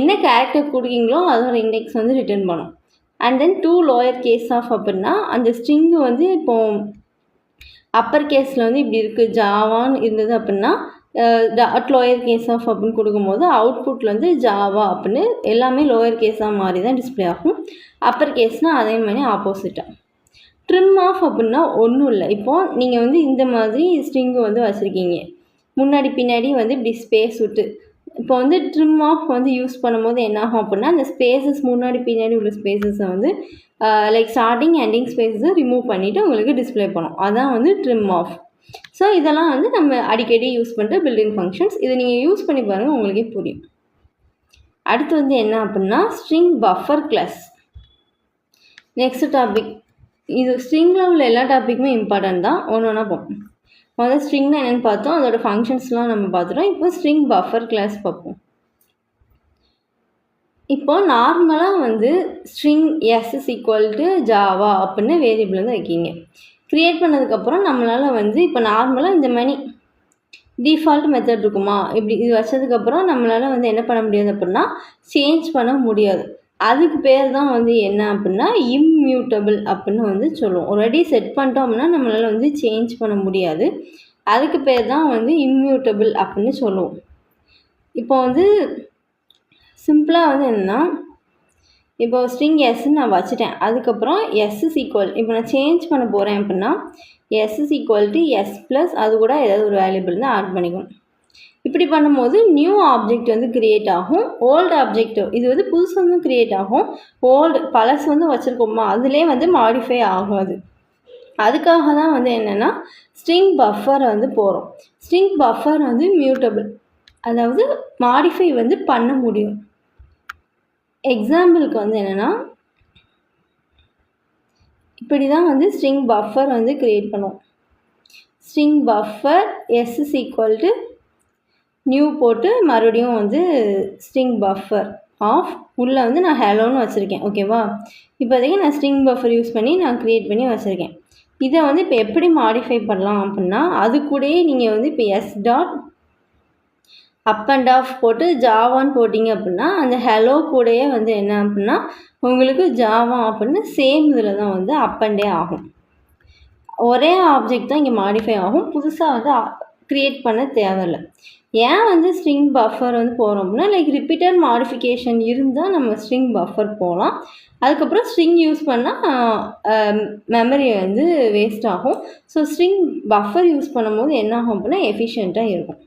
என்ன கேரக்டர் கொடுக்கீங்களோ அதோட இண்டெக்ஸ் வந்து ரிட்டர்ன் பண்ணும். And then to lower case of அப்படின்னா அந்த ஸ்ட்ரிங்கு வந்து இப்போது அப்பர் கேஸில் வந்து இப்படி இருக்குது ஜாவான்னு இருந்தது அப்படின்னா டாட் லோயர் கேஸ் ஆஃப் அப்படின்னு கொடுக்கும்போது அவுட்புட்டில் வந்து ஜாவா அப்படின்னு எல்லாமே லோயர் கேஸாக மாறி தான் டிஸ்பிளே ஆகும். அப்பர் கேஸ்னால் அதே மாதிரி ஆப்போசிட்டாக. ட்ரிம் ஆஃப் அப்படின்னா ஒன்றும் இல்லை. இப்போது நீங்கள் வந்து இந்த மாதிரி ஸ்ட்ரிங்கு வந்து வச்சுருக்கீங்க, முன்னாடி பின்னாடி வந்து இப்படி ஸ்பேஸ் விட்டு. இப்போ வந்து ட்ரிம் ஆஃப் வந்து யூஸ் பண்ணும்போது என்ன ஆகும் அப்படின்னா அந்த ஸ்பேசஸ் முன்னாடி பின்னாடி உள்ள ஸ்பேசஸை வந்து லைக் ஸ்டார்டிங் எண்டிங் ஸ்பேஸை ரிமூவ் பண்ணிவிட்டு உங்களுக்கு டிஸ்பிளே பண்ணும். அதான் வந்து ட்ரிம் ஆஃப். ஸோ இதெல்லாம் வந்து நம்ம அடிக்கடி யூஸ் பண்ணுற பில்டிங் ஃபங்க்ஷன்ஸ். இதை நீங்கள் யூஸ் பண்ணி பாருங்கள், உங்களுக்கே புரியும். அடுத்து வந்து என்ன அப்படின்னா string buffer class. Next topic. இது ஸ்ட்ரிங்கில் உள்ள எல்லா டாப்பிக்குமே இம்பார்ட்டன்ட் தான், ஒன்று ஒன்றா பார்ப்போம். முதல்ல ஸ்ட்ரிங்னா என்னென்னு பார்த்தோம், அதோட ஃபங்க்ஷன்ஸ்லாம் நம்ம பார்த்துட்டோம். இப்போ ஸ்ட்ரிங் பஃபர் கிளாஸ் பார்ப்போம். இப்போ நார்மலாக வந்து string S is equal to Java அப்படின்னு வேரியபிள் வந்து வைக்கிங்க. க்ரியேட் பண்ணதுக்கப்புறம் நம்மளால் வந்து இப்போ நார்மலாக இந்த மாதிரி டிஃபால்ட் மெத்தட் இருக்குமா, இப்படி இது வச்சதுக்கப்புறம் நம்மளால் வந்து என்ன பண்ண முடியாது அப்படின்னா சேஞ்ச் பண்ண முடியாது. அதுக்கு பேர் தான் வந்து என்ன அப்படின்னா இம்மியூட்டபிள் அப்படின்னு வந்து சொல்லுவோம். ஆல்ரெடி செட் பண்ணிட்டோம் அப்படின்னா நம்மளால் வந்து சேஞ்ச் பண்ண முடியாது. அதுக்கு பேர் தான் வந்து இம்மியூட்டபிள் அப்படின்னு சொல்லுவோம். இப்போ வந்து சிம்பிளாக வந்து என்னென்னா இப்போ ஸ்ட்ரிங் எஸ்ன்னு நான் வச்சுட்டேன். அதுக்கப்புறம் எஸ் இஸ் ஈக்குவல், இப்போ நான் சேஞ்ச் பண்ண போகிறேன் அப்படின்னா S is equal to S plus அது கூட ஏதாவது ஒரு வேல்யூபிள் வந்து ஆட் பண்ணிக்கணும். இப்படி பண்ணும்போது நியூ ஆப்ஜெக்ட் வந்து க்ரியேட் ஆகும். ஓல்டு ஆப்ஜெக்ட் இது வந்து புதுசு வந்து க்ரியேட் ஆகும். ஓல்டு பழசு வந்து வச்சுருக்கோமா அதிலே வந்து மாடிஃபை ஆகாது. அதுக்காக தான் வந்து என்னென்னா ஸ்ட்ரிங் பஃபரை வந்து போகிறோம். ஸ்ட்ரிங் பஃபர் வந்து மியூட்டபிள், அதாவது மாடிஃபை வந்து பண்ண முடியும். எக்ஸாம்பிளுக்கு வந்து என்னென்னா இப்படி தான் வந்து ஸ்ட்ரிங் பஃபர் வந்து க்ரியேட் பண்ணுவோம். String buffer S is equal to new போட்டு மறுபடியும் வந்து ஸ்ட்ரிங் பஃபர் ஆஃப் உள்ளே வந்து நான் ஹெலோன்னு வச்சுருக்கேன். ஓகேவா, இப்போதைக்கு நான் ஸ்ட்ரிங் பஃபர் யூஸ் பண்ணி நான் க்ரியேட் பண்ணி வச்சுருக்கேன். இதை வந்து இப்போ எப்படி மாடிஃபை பண்ணலாம் அப்படின்னா அது கூடயே நீங்கள் வந்து இப்போ S dot append of போட்டு ஜாவான்னு போட்டிங்க அப்படின்னா அந்த ஹெலோ கூடயே வந்து என்ன அப்படின்னா உங்களுக்கு ஜாவா அப்படின்னு சேம் இதில் தான் வந்து அப் அண்டே ஆகும். ஒரே ஆப்ஜெக்ட் தான் இங்கே மாடிஃபை ஆகும், புதுசாக வந்து க்ரியேட் பண்ண தேவையில்லை. ஏன் வந்து ஸ்ட்ரிங் பஃபர் வந்து போகிறோம் அப்படின்னா லைக் ரிப்பீட்டட் மாடிஃபிகேஷன் இருந்தால் நம்ம ஸ்ட்ரிங் பஃபர் போகலாம். அதுக்கப்புறம் ஸ்ட்ரிங் யூஸ் பண்ணால் மெமரி வந்து வேஸ்ட் ஆகும். ஸோ ஸ்ட்ரிங் பஃபர் யூஸ் பண்ணும்போது என்ன ஆகும் அப்படின்னா எஃபிஷியண்ட்டாக இருக்கும்.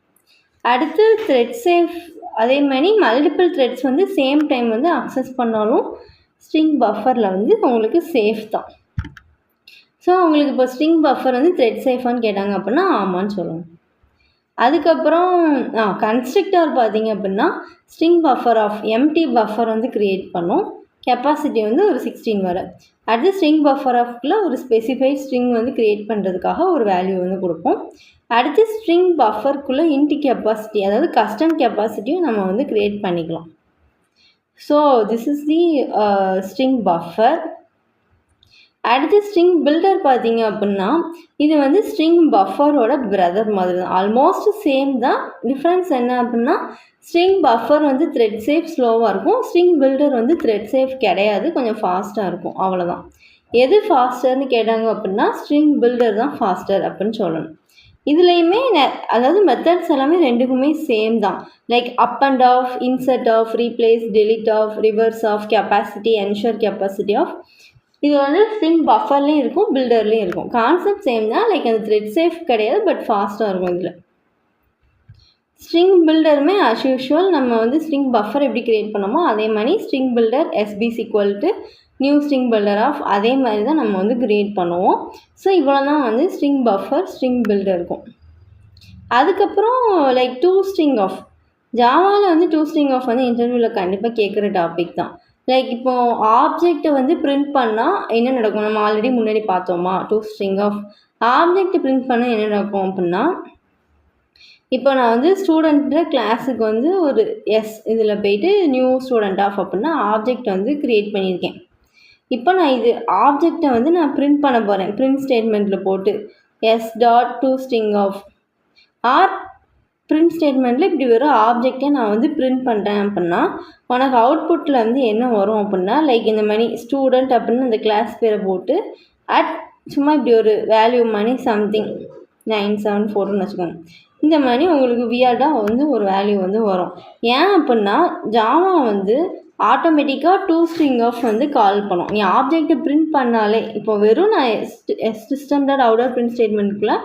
அடுத்து த்ரெட் சேஃப், அதே மாதிரி மல்டிபிள் த்ரெட்ஸ் வந்து சேம் டைம் வந்து அக்சஸ் பண்ணாலும் ஸ்ட்ரிங் பஃபரில் வந்து உங்களுக்கு சேஃப் தான். ஸோ உங்களுக்கு இப்போ ஸ்ட்ரிங் பஃபர் வந்து த்ரெட் சேஃபான்னு கேட்டாங்க அப்படின்னா ஆமான்னு சொல்லுவோம். அதுக்கப்புறம் கன்ஸ்ட்ரக்டர் பார்த்தீங்க அப்படின்னா string buffer of empty buffer வந்து க்ரியேட் பண்ணும். கெப்பாசிட்டி வந்து ஒரு 16 வர. அடுத்து ஸ்ட்ரிங் பஃபர் ஆஃப்ல ஒரு ஸ்பெசிஃபைட் ஸ்ட்ரிங் வந்து க்ரியேட் பண்ணுறதுக்காக ஒரு வேல்யூ வந்து கொடுப்போம். அடுத்து ஸ்ட்ரிங் பஃபருக்குள்ளே இன்ட் கெப்பாசிட்டி, அதாவது கஸ்டம் கெப்பாசிட்டியும் நம்ம வந்து க்ரியேட் பண்ணிக்கலாம். So this is the string buffer. அடுத்து ஸ்ட்ரிங் பில்டர் பார்த்தீங்க அப்படின்னா இது வந்து ஸ்ட்ரிங் பஃபரோட பிரதர் மாதிரி தான், ஆல்மோஸ்ட் சேம் தான். டிஃப்ரென்ஸ் என்ன அப்படின்னா ஸ்ட்ரிங் பஃபர் வந்து த்ரெட் சேஃப் ஸ்லோவாக இருக்கும், ஸ்ட்ரிங் பில்டர் வந்து த்ரெட் சேஃப் கிடையாது, கொஞ்சம் ஃபாஸ்ட்டாக இருக்கும், அவ்வளோதான். எது ஃபாஸ்டர்னு கேட்டாங்க அப்படின்னா ஸ்ட்ரிங் பில்டர் தான் ஃபாஸ்டர் அப்படின்னு சொல்லணும். இதுலேயுமே அதாவது மெத்தட்ஸ் எல்லாமே ரெண்டுக்குமே சேம் தான். Like append of, insert of, replace, delete of, reverse of, capacity, ensure capacity of. இது வந்து ஸ்ட்ரிங் பஃபர்லேயும் இருக்கும், பில்டர்லேயும் இருக்கும். கான்செப்ட் சேம் தான், லைக் அந்த த்ரெட் சேஃப் கிடையாது, பட் ஃபாஸ்ட்டாக இருக்கும். இதில் ஸ்ட்ரிங் பில்டருமே அஸ் யூஷுவல் நம்ம வந்து ஸ்ட்ரிங் பஃபர் எப்படி க்ரியேட் பண்ணோமோ அதே மாதிரி string builder SB is equal to new string builder of, அதே மாதிரி தான் நம்ம வந்து க்ரியேட் பண்ணுவோம். ஸோ இவ்வளோ தான் வந்து ஸ்ட்ரிங் பஃபர் ஸ்ட்ரிங் பில்டர் இருக்கும். அதுக்கப்புறம் லைக் டூ ஸ்ட்ரிங் ஆஃப், ஜாவாவில் வந்து டூ ஸ்ட்ரிங் ஆஃப் வந்து இன்டர்வியூவில் கண்டிப்பாக கேட்குற டாபிக் தான். லைக் இப்போது ஆப்ஜெக்டை வந்து பிரிண்ட் பண்ணால் என்ன நடக்கும், நம்ம ஆல்ரெடி முன்னாடி பார்த்தோமா to string of. Object print பண்ணால் என்ன நடக்கும் அப்படின்னா, இப்போ நான் வந்து ஸ்டூடெண்ட்டு கிளாஸுக்கு வந்து ஒரு இதில் போயிட்டு நியூ ஸ்டூடெண்ட் ஆஃப் அப்படின்னா ஆப்ஜெக்ட் வந்து க்ரியேட் பண்ணியிருக்கேன். இப்போ நான் இது ஆப்ஜெக்டை வந்து நான் பிரிண்ட் பண்ண போகிறேன், பிரிண்ட் ஸ்டேட்மெண்ட்டில் போட்டு s.டூ ஸ்ட்ரிங் ஆஃப் ஆர் பிரிண்ட் ஸ்டேட்மெண்ட்டில் இப்படி வெறும் ஆப்ஜெக்டை நான் வந்து பிரிண்ட் பண்ணுறேன் அப்படின்னா உனக்கு அவுட்புட்டில் வந்து என்ன வரும் அப்படின்னா லைக் இந்த மணி ஸ்டூடெண்ட் அப்படின்னு அந்த கிளாஸ் பேரை போட்டு சும்மா இப்படி ஒரு வேல்யூ மணி சம்திங் 974ன்னு வச்சுக்கோங்க. இந்த மாதிரி உங்களுக்கு வியர்டாக வந்து ஒரு வேல்யூ வந்து வரும். ஏன் அப்படின்னா ஜாவா வந்து ஆட்டோமேட்டிக்காக டூ ஸ்ட்ரிங் ஆஃப் வந்து கால் பண்ணும். நீ ஆப்ஜெக்டை பிரிண்ட் பண்ணாலே, இப்போ வெறும் நான் system.out பிரிண்ட் ஸ்டேட்மெண்ட்டுக்குள்ளே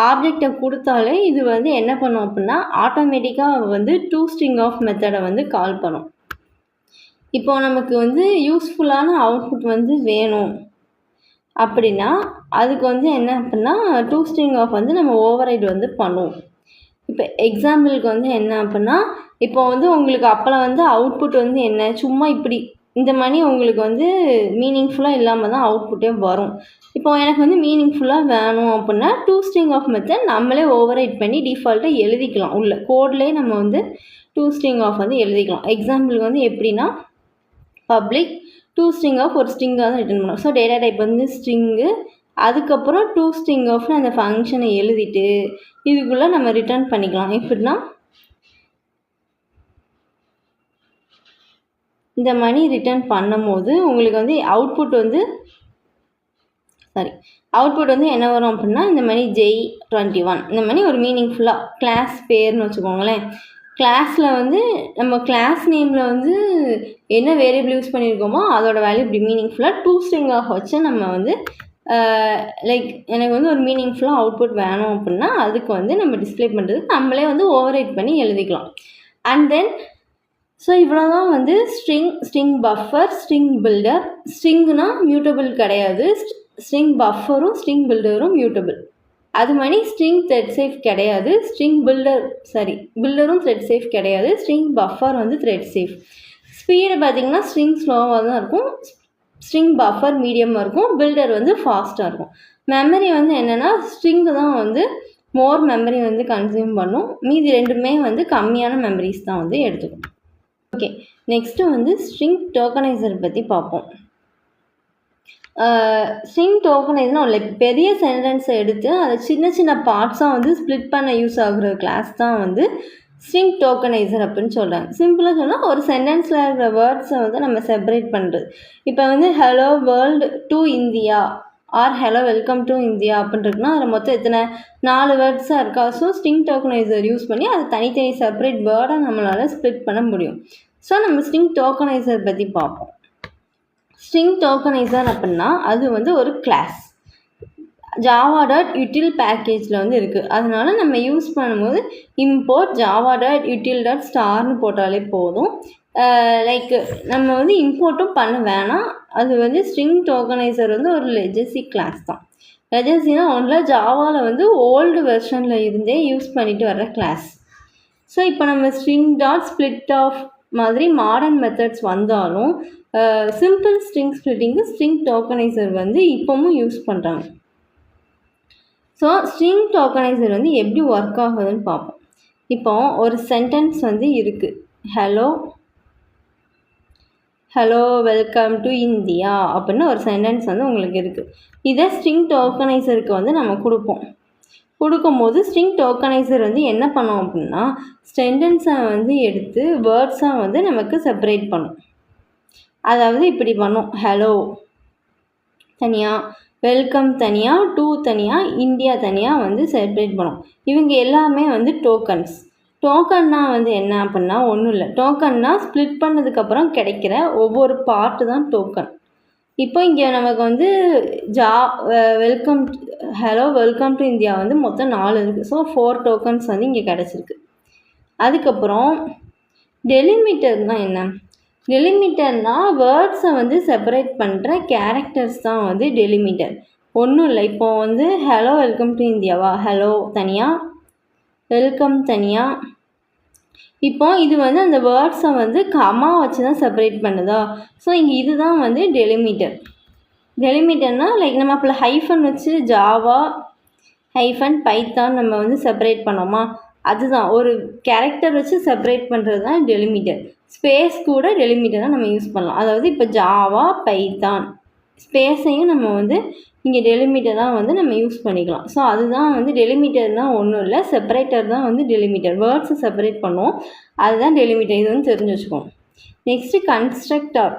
ஆப்ஜெக்டை கொடுத்தாலே இது வந்து என்ன பண்ணும் அப்படின்னா ஆட்டோமேட்டிக்காக வந்து டூ ஸ்ட்ரிங் ஆஃப் மெத்தடை வந்து கால் பண்ணும். இப்போ நமக்கு வந்து யூஸ்ஃபுல்லான அவுட்புட் வந்து வேணும் அப்படின்னா அதுக்கு வந்து என்ன அப்படின்னா டூ ஸ்ட்ரிங் ஆஃப் வந்து நம்ம ஓவர்ரைட் வந்து பண்ணுவோம். இப்போ எக்ஸாம்பிளுக்கு வந்து என்ன அப்படின்னா இப்போ வந்து உங்களுக்கு அப்போலாம் வந்து அவுட்புட் வந்து என்ன சும்மா இப்படி இந்த மாதிரி உங்களுக்கு வந்து மீனிங்ஃபுல்லாக இல்லாமல் தான் அவுட்புட்டே வரும். இப்போ எனக்கு வந்து மீனிங்ஃபுல்லாக வேணும் அப்படின்னா டூ ஸ்ட்ரிங் ஆஃப் மெத்தட் நம்மளே ஓவர்ரைட் பண்ணி டிஃபால்ட்டாக எழுதிக்கலாம். உள்ள கோட்லேயே நம்ம வந்து டூ ஸ்ட்ரிங் ஆஃப் வந்து எழுதிக்கலாம். எக்ஸாம்பிளுக்கு வந்து எப்படின்னா பப்ளிக் டூ ஸ்ட்ரிங் ஆஃப் ஒரு ஸ்ட்ரிங்காக தான் ரிட்டர்ன் பண்ணுவோம். ஸோ டேட்டா டைப் வந்து ஸ்ட்ரிங்கு, அதுக்கப்புறம் டூ ஸ்ட்ரிங் ஆஃப்னு அந்த ஃபங்க்ஷனை எழுதிட்டு இதுக்குள்ளே நம்ம ரிட்டர்ன் பண்ணிக்கலாம். எப்படின்னா இந்த மணி ரிட்டர்ன் பண்ணும் போது உங்களுக்கு வந்து அவுட்புட் வந்து என்ன வரும் அப்படின்னா இந்த மாதிரி J21 இந்த மாதிரி ஒரு மீனிங்ஃபுல்லாக கிளாஸ் பேர்னு வச்சுக்கோங்களேன். கிளாஸில் வந்து நம்ம கிளாஸ் நேமில் வந்து என்ன வேரியபிள் யூஸ் பண்ணியிருக்கோமோ அதோட வேல்யூ இப்படி மீனிங்ஃபுல்லாக டூ ஸ்ட்ரிங் ஆஃப் வச்சு நம்ம வந்து லைக் எனக்கு வந்து ஒரு மீனிங்ஃபுல்லாக அவுட்புட் வேணும் அப்படின்னா அதுக்கு வந்து நம்ம டிஸ்பிளே பண்ணுறதுக்கு நம்மளே வந்து ஓவர்ரைட் பண்ணி எழுதிக்கலாம். அண்ட் தென் ஸோ இவ்வளோ தான் வந்து ஸ்ட்ரிங் பஃபர், ஸ்ட்ரிங் பில்டர். ஸ்ட்ரிங்னா மியூட்டபிள் கிடையாது, ஸ்ட்ரிங் பஃபரும் ஸ்ட்ரிங் பில்டரும் மியூட்டபிள். அது மாதிரி ஸ்ட்ரிங் த்ரெட் சேஃப் கிடையாது, பில்டரும் த்ரெட் சேஃப் கிடையாது, ஸ்ட்ரிங் பஃபர் வந்து த்ரெட் சேஃப். ஸ்பீடு பார்த்திங்கன்னா ஸ்ட்ரிங் ஸ்லோவாக தான் இருக்கும், ஸ்ட்ரிங் பஃபர் மீடியமாக இருக்கும், பில்டர் வந்து ஃபாஸ்ட்டாக இருக்கும். மெமரி வந்து என்னென்னா ஸ்ட்ரிங்கு தான் வந்து மோர் மெமரி வந்து கன்சியூம் பண்ணும், மீதி ரெண்டுமே வந்து கம்மியான மெமரிஸ் தான் வந்து எடுத்துக்கும். ஓகே, நெக்ஸ்ட்டு வந்து ஸ்ட்ரிங் டோக்கனைசர் பற்றி பார்ப்போம். ஸ்ட்ரிங் டோக்கனைசர்னு லைக் பெரிய சென்டென்ஸை எடுத்து அதை சின்ன சின்ன பார்ட்ஸாக வந்து ஸ்ப்ளிட் பண்ண யூஸ் ஆகுற கிளாஸ் தான் வந்து ஸ்ட்ரிங் டோக்கனைசர் அப்படின்னு சொல்கிறாங்க. சிம்பிளாக சொன்னால் ஒரு சென்டென்ஸில் இருக்கிற வேர்ட்ஸை வந்து நம்ம செப்பரேட் பண்ணுறது. இப்போ வந்து hello world to India or hello welcome to India அப்படின்றதுனா அதில் மொத்தம் எத்தனை 4 வேர்ட்ஸாக இருக்கா. ஸோ ஸ்ட்ரிங் டோக்கனைசர் யூஸ் பண்ணி அதை தனித்தனி செப்பரேட் வேர்டை நம்மளால் ஸ்ப்ளிட் பண்ண முடியும். ஸோ நம்ம ஸ்ட்ரிங் டோக்கனைசர் பற்றி பார்ப்போம். ஸ்ட்ரிங் டோக்கனைசர் அப்படின்னா அது வந்து ஒரு கிளாஸ் java.util பேக்கேஜில் வந்து இருக்குது. அதனால நம்ம யூஸ் பண்ணும்போது import java.util.starன்னு போட்டாலே போதும். லைக் நம்ம வந்து இம்போர்ட்டும் பண்ண வேணாம். அது வந்து ஸ்ட்ரிங் டோக்கனைசர் வந்து ஒரு லெஜசி கிளாஸ் தான். எஜன்சினா ஒன்றில் ஜாவாவில் வந்து ஓல்டு வெர்ஷனில் இருந்தே யூஸ் பண்ணிட்டு வர்ற கிளாஸ். ஸோ இப்போ நம்ம ஸ்ட்ரிங் டாட் ஸ்ப்ளிட் ஆஃப் மாதிரி மாடர்ன் மெத்தட்ஸ் வந்தாலும் சிம்பிள் ஸ்ட்ரிங் ஸ்ப்ளிட்டிங்கு ஸ்ட்ரிங் டோக்கனைசர் வந்து இப்போவும் யூஸ் பண்ணுறாங்க. ஸோ ஸ்ட்ரிங் டோக்கனைசர் வந்து எப்படி ஒர்க் ஆகுதுன்னு பார்ப்போம். இப்போ ஒரு சென்டென்ஸ் வந்து இருக்குது, ஹலோ வெல்கம் டு இந்தியா அப்படின்னு ஒரு சென்டென்ஸ் வந்து உங்களுக்கு இருக்குது. இதை ஸ்ட்ரிங் டோக்கனைசருக்கு வந்து நம்ம கொடுக்கும்போது ஸ்ட்ரிங் டோக்கனைசர் வந்து என்ன பண்ணோம் அப்படின்னா சென்டென்ஸை வந்து எடுத்து வேர்ட்ஸாக வந்து நமக்கு செப்பரேட் பண்ணும். அதாவது இப்படி பண்ணும், ஹலோ தனியாக, வெல்கம் தனியாக, டு தனியாக, இந்தியா தனியாக வந்து செப்பரேட் பண்ணும். இவங்க எல்லாமே வந்து டோக்கன்னா வந்து என்ன அப்படின்னா ஒன்றும் இல்லை. டோக்கன்னா ஸ்ப்ளிட் பண்ணதுக்கப்புறம் கிடைக்கிற ஒவ்வொரு பார்ட்டு தான் டோக்கன். இப்போ இங்கே நமக்கு வந்து வெல்கம் டு இந்தியா வந்து மொத்தம் 4 இருக்குது. ஸோ 4 டோக்கன்ஸ் வந்து இங்கே கிடச்சிருக்கு. அதுக்கப்புறம் டெலிமிட்டர்னால் என்ன? டெலிமிட்டர்னால் வேர்ட்ஸை வந்து செப்பரேட் பண்ணுற கேரக்டர்ஸ் தான் வந்து டெலிமிட்டர். ஒன்றும் இல்லை, இப்போ வந்து ஹலோ வெல்கம் டு இந்தியாவா, ஹலோ தனியாக, வெல்கம் தனியாக. இப்போ இது வந்து அந்த வேர்ட்ஸை வந்து கமா வச்சு தான் செப்பரேட் பண்ணுதா. ஸோ இங்கே இதுதான் வந்து டெலிமிட்டர்னால் லைக் நம்ம அப்போ ஹைஃபன் வச்சு ஜாவா ஹைஃபன் பைத்தான் நம்ம வந்து செப்பரேட் பண்ணோமா, அதுதான் ஒரு கேரக்டர் வச்சு செப்பரேட் பண்ணுறது தான் டெலிமிட்டர். ஸ்பேஸ் கூட டெலிமிட்டர் தான் நம்ம யூஸ் பண்ணலாம். அதாவது இப்போ ஜாவா பைத்தான் ஸ்பேஸையும் நம்ம வந்து இங்கே டெலிமிட்டராக வந்து நம்ம யூஸ் பண்ணிக்கலாம். ஸோ அதுதான் வந்து டெலிமிட்டர்னால் ஒன்றும் இல்லை, செப்பரேட்டர் தான் வந்து டெலிமிட்டர். வேர்ட்ஸை செப்பரேட் பண்ணுவோம், அதுதான் டெலிமிட்டர். இது வந்து தெரிஞ்சு வச்சுக்கோங்க. Next constructor.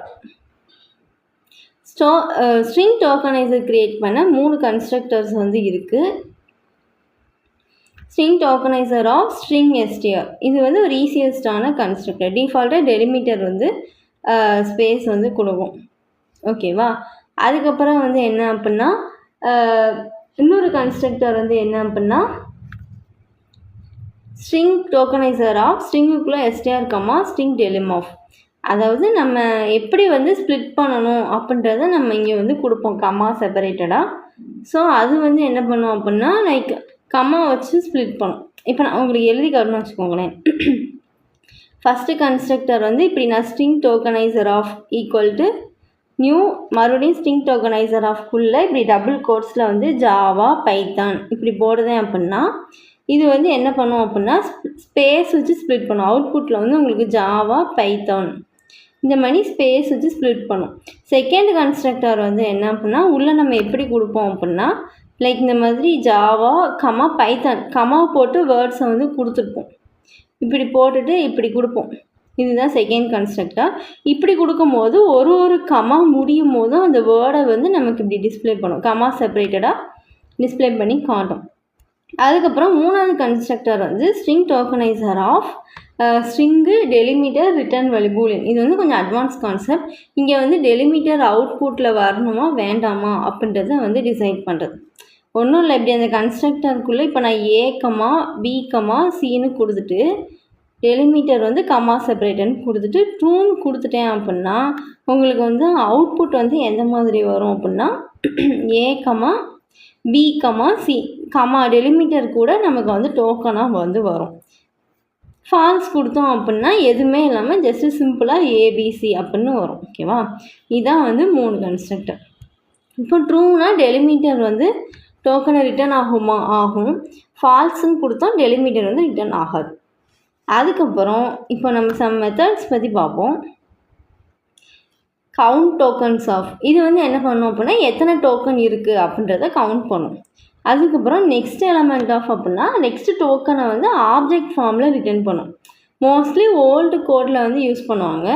String tokenizer create பண்ண 3 கன்ஸ்ட்ரக்டர்ஸ் வந்து இருக்குது. String tokenizer of string STR இது வந்து ஒரு ஈஸியஸ்டான கன்ஸ்ட்ரக்டர். டிஃபால்ட்டாக டெலிமிட்டர் வந்து ஸ்பேஸ் வந்து கொடுக்கும், ஓகேவா. அதுக்கப்புறம் வந்து என்ன அப்படின்னா இன்னொரு கன்ஸ்ட்ரக்டர் வந்து என்ன அப்படின்னா ஸ்ட்ரிங் டோக்கனைசர் ஆஃப் ஸ்ட்ரிங்குக்குள்ளே STR comma string delim of. அதாவது நம்ம எப்படி வந்து ஸ்ப்ளிட் பண்ணணும் அப்படின்றத நம்ம இங்கே வந்து கொடுப்போம் கமா செப்பரேட்டடாக. ஸோ அது வந்து என்ன பண்ணுவோம் அப்படின்னா லைக் கமா வச்சு ஸ்ப்ளிட் பண்ணும். இப்போ நான் உங்களுக்கு எழுதி காட்டணும்னு வச்சுக்கோங்களேன். ஃபஸ்ட்டு கன்ஸ்ட்ரக்டர் வந்து இப்படி நான் string tokenizer of equal to new மறுபடியும் ஸ்ட்ரிங் டோக்கனைசர் ஆஃப்குள்ளே இப்படி டபுள் கோட்ஸில் வந்து ஜாவா பைத்தான் இப்படி போடுதேன் அப்படின்னா இது வந்து என்ன பண்ணும் அப்படின்னா ஸ்பேஸ் வச்சு ஸ்ப்ளிட் பண்ணும். அவுட்புட்டில் வந்து உங்களுக்கு ஜாவா பைத்தான் இந்த மாதிரி ஸ்பேஸ் வச்சு ஸ்ப்ளிட் பண்ணும். செகண்ட் கன்ஸ்ட்ரக்டர் வந்து என்ன அப்படின்னா உள்ளே நம்ம எப்படி கொடுப்போம் அப்படின்னா லைக் இந்த மாதிரி ஜாவா கமா பைத்தான் கமா போட்டு வேர்ட்ஸை வந்து கொடுத்துருப்போம். இப்படி போட்டுட்டு இப்படி கொடுப்போம். இதுதான் செகண்ட் கன்ஸ்ட்ரக்டர். இப்படி கொடுக்கும்போது ஒரு கமா முடியும் போதும் அந்த வேர்டை வந்து நமக்கு இப்படி டிஸ்பிளே பண்ணும், கமா செப்பரேட்டடாக டிஸ்பிளே பண்ணி காட்டும். அதுக்கப்புறம் 3வது கன்ஸ்ட்ரக்டர் வந்து string tokenizer of string delimiter return value boolean. இது வந்து கொஞ்சம் அட்வான்ஸ் கான்செப்ட். இங்கே வந்து டெலிமிட்டர் அவுட்புட்டில் வரணுமா வேண்டாமா அப்படின்றத வந்து டிசைட் பண்ணுறது. ஒன்றும் இல்லை, இப்படி அந்த கன்ஸ்ட்ரக்டருக்குள்ளே இப்போ நான் ஏ கமா பி கமா சின்னு கொடுத்துட்டு டெலிமிட்டர் வந்து கமா செப்பரேட்டர்னு கொடுத்துட்டு ட்ரூன்னு கொடுத்துட்டேன் அப்படின்னா உங்களுக்கு வந்து அவுட்புட் வந்து எந்த மாதிரி வரும் அப்படின்னா A comma B comma C comma delimiter கூட நமக்கு வந்து டோக்கனாக வந்து வரும். ஃபால்ஸ் கொடுத்தோம் அப்படின்னா எதுவுமே இல்லாமல் ஜஸ்ட்டு சிம்பிளாக ஏபிசி அப்படின்னு வரும், ஓகேவா. இதுதான் வந்து 3 கன்ஸ்ட்ரக்டர். இப்போ ட்ரூனா டெலிமிட்டர் வந்து டோக்கனை ரிட்டர்ன் ஆகும். ஃபால்ஸுன்னு கொடுத்தோம் டெலிமிட்டர் வந்து ரிட்டர்ன் ஆகாது. அதுக்கப்புறம் இப்போ நம்ம சம் மெத்தட்ஸ் பற்றி பார்ப்போம். கவுண்ட் டோக்கன்ஸ் ஆஃப் இது வந்து என்ன பண்ணும் அப்படின்னா எத்தனை டோக்கன் இருக்குது அப்படின்றத கவுண்ட் பண்ணும். அதுக்கப்புறம் நெக்ஸ்ட் எலமெண்ட் ஆஃப் அப்படின்னா நெக்ஸ்ட் டோக்கனை வந்து ஆப்ஜெக்ட் ஃபார்மில் ரிட்டர்ன் பண்ணும். மோஸ்ட்லி ஓல்டு கோடில் வந்து யூஸ் பண்ணுவாங்க.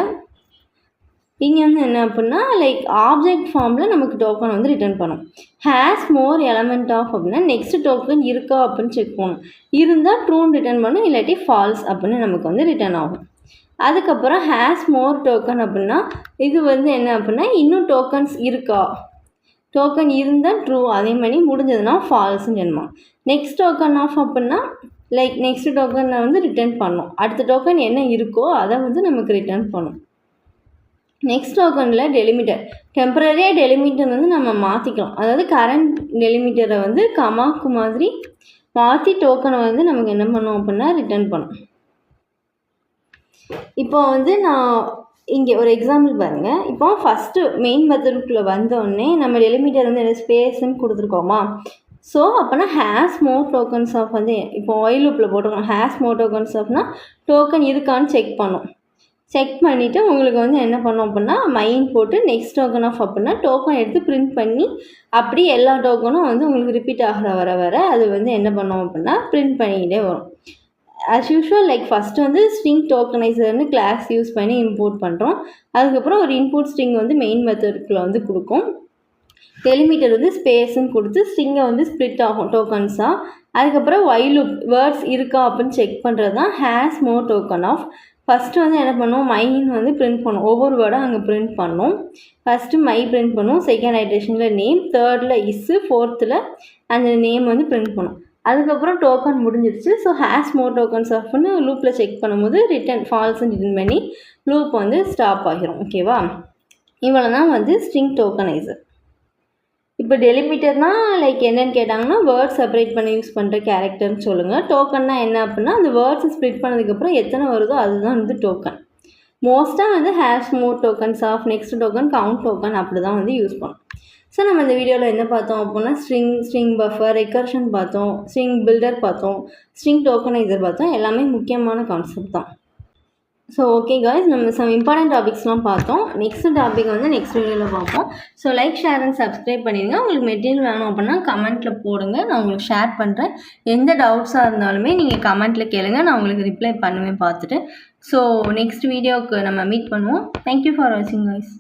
இங்கே வந்து என்ன அப்படின்னா லைக் ஆப்ஜெக்ட் ஃபார்மில் நமக்கு டோக்கன் வந்து ரிட்டர்ன் பண்ணும். ஹேஸ் மோர் எலமெண்ட் ஆஃப் அப்படின்னா நெக்ஸ்ட் டோக்கன் இருக்கா அப்படின்னு செக் பண்ணணும். இருந்தால் ட்ரூன்னு ரிட்டர்ன் பண்ணும், இல்லாட்டி ஃபால்ஸ் அப்படின்னு நமக்கு வந்து ரிட்டர்ன் ஆகும். அதுக்கப்புறம் ஹேஸ் மோர் டோக்கன் அப்படின்னா இது வந்து என்ன அப்படின்னா இன்னும் டோக்கன்ஸ் இருக்கா, டோக்கன் இருந்தால் ட்ரூ, அதே மாதிரி முடிஞ்சதுன்னா ஃபால்ஸ்ன்னு என்னமா. நெக்ஸ்ட் டோக்கன் ஆஃப் அப்படின்னா லைக் நெக்ஸ்ட் டோக்கனை வந்து ரிட்டர்ன் பண்ணும். அடுத்த டோக்கன் என்ன இருக்கோ அதை வந்து நமக்கு ரிட்டர்ன் பண்ணும். நெக்ஸ்ட் டோக்கனில் டெலிமிட்டர். டெம்பரரியாக டெலிமிட்டர் வந்து நம்ம மாற்றிக்கலாம். அதாவது கரண்ட் டெலிமிட்டரை வந்து கமாக்கு மாதிரி மாற்றி டோக்கனை வந்து நமக்கு என்ன பண்ணோம் அப்படின்னா ரிட்டர்ன் பண்ணும். இப்போ வந்து நான் இங்கே ஒரு எக்ஸாம்பிள் பாருங்கள். இப்போ ஃபஸ்ட்டு மெயின் மெத்தடுக்குள்ளே வந்தோடனே நம்ம டெலிமிட்டர் வந்து என்ன ஸ்பேஸ்ன்னு கொடுத்துருக்கோமா. ஸோ அப்போனா ஹேஸ் மோர் டோக்கன்ஸ் ஆஃப் வந்து இப்போ ஒயில் லூப்பில் போட்டிருக்கோம். ஹேஸ் மோர் டோக்கன்ஸ் ஆஃப்னா டோக்கன் இருக்கான்னு செக் பண்ணும். செக் பண்ணிவிட்டு உங்களுக்கு வந்து என்ன பண்ணோம் அப்படின்னா மைன் போட்டு நெக்ஸ்ட் டோக்கன் ஆஃப் அப்படின்னா டோக்கன் எடுத்து பிரிண்ட் பண்ணி அப்படி எல்லா டோக்கனும் வந்து உங்களுக்கு ரிப்பீட் ஆகிற வர அது வந்து என்ன பண்ணோம் அப்படின்னா பிரிண்ட் பண்ணிக்கிட்டே வரும். ஆஸ் யூஷுவல் லைக் ஃபஸ்ட்டு வந்து ஸ்ட்ரிங் டோக்கனைசர்னு கிளாஸ் யூஸ் பண்ணி இம்போர்ட் பண்ணுறோம். அதுக்கப்புறம் ஒரு இன்புட் ஸ்ட்ரிங் வந்து மெயின் மெத்தடுக்குள்ளே வந்து கொடுக்கும். டெலிமிட்டர் வந்து ஸ்பேஸ்ன்னு கொடுத்து ஸ்ட்ரிங்கை வந்து ஸ்ப்ளிட் ஆகும் டோக்கன்ஸாக. அதுக்கப்புறம் ஒயில் லூப் வேர்ட்ஸ் இருக்கா அப்படின்னு செக் பண்ணுறது தான் has more token of. First வந்து என்ன பண்ணுவோம் மைன் வந்து பிரிண்ட் பண்ணும். ஒவ்வொரு வேர்டும் அங்கே பிரிண்ட் பண்ணும். ஃபஸ்ட்டு மை பிரிண்ட் பண்ணும், செகண்ட் ஐட்ரேஷனில் நேம், தேர்டில் இஸ்ஸு, ஃபோர்த்தில் அந்த நேம் வந்து பிரிண்ட் பண்ணும். அதுக்கப்புறம் டோக்கன் முடிஞ்சிருச்சு. ஸோ ஹேஸ் மோர் டோக்கன்ஸ் ஆஃப்னு லூப்பில் செக் பண்ணும்போது ரிட்டன் ஃபால்ஸ்ன்னு ரிட்டன் பண்ணி லூப் வந்து ஸ்டாப் ஆகிரும். ஓகேவா, இவ்வளோ தான் வந்து ஸ்ட்ரிங் டோக்கனைசர். இப்போ டெலிமிட்டர்னால் லைக் என்னென்னு கேட்டாங்கன்னா வேர்ட்ஸ் செப்பரேட் பண்ணி யூஸ் பண்ணுற கேரக்டர்னு சொல்லுங்கள். டோக்கன்னா என்ன அப்படின்னா அந்த வேர்ட்ஸை ஸ்ப்ளிட் பண்ணதுக்கப்புறம் எத்தனை வருதோ அதுதான் வந்து டோக்கன். மோஸ்ட்டாக வந்து has more tokens of, next token, count token அப்படி தான் வந்து யூஸ் பண்ணும். ஸோ நம்ம இந்த வீடியோவில் என்ன பார்த்தோம் அப்படின்னா ஸ்ட்ரிங் பஃபர், ரெக்கர்ஷன் பார்த்தோம், ஸ்ட்ரிங் பில்டர் பார்த்தோம், ஸ்ட்ரிங் டோக்கனைசர் பார்த்தோம். எல்லாமே முக்கியமான கான்செப்ட் தான். ஸோ ஓகே காய்ஸ், நம்ம சம் இம்பார்ட்டன்ட் டாபிக்ஸ்லாம் பார்த்தோம். நெக்ஸ்ட் டாபிக் வந்து நெக்ஸ்ட் வீடியோவில் பார்ப்போம். So like, share and subscribe பண்ணிடுங்க. உங்களுக்கு மெட்டீரியல் வேணும் அப்படின்னா கமெண்ட்டில் போடுங்க, நான் உங்களுக்கு ஷேர் பண்ணுறேன். எந்த டவுட்ஸாக இருந்தாலுமே நீங்கள் கமெண்ட்டில் கேளுங்க, நான் உங்களுக்கு ரிப்ளை பண்ணுவேன் பார்த்துட்டு. ஸோ நெக்ஸ்ட் வீடியோவுக்கு நம்ம மீட் பண்ணுவோம். தேங்க்யூ ஃபார் வாட்சிங் காய்ஸ்.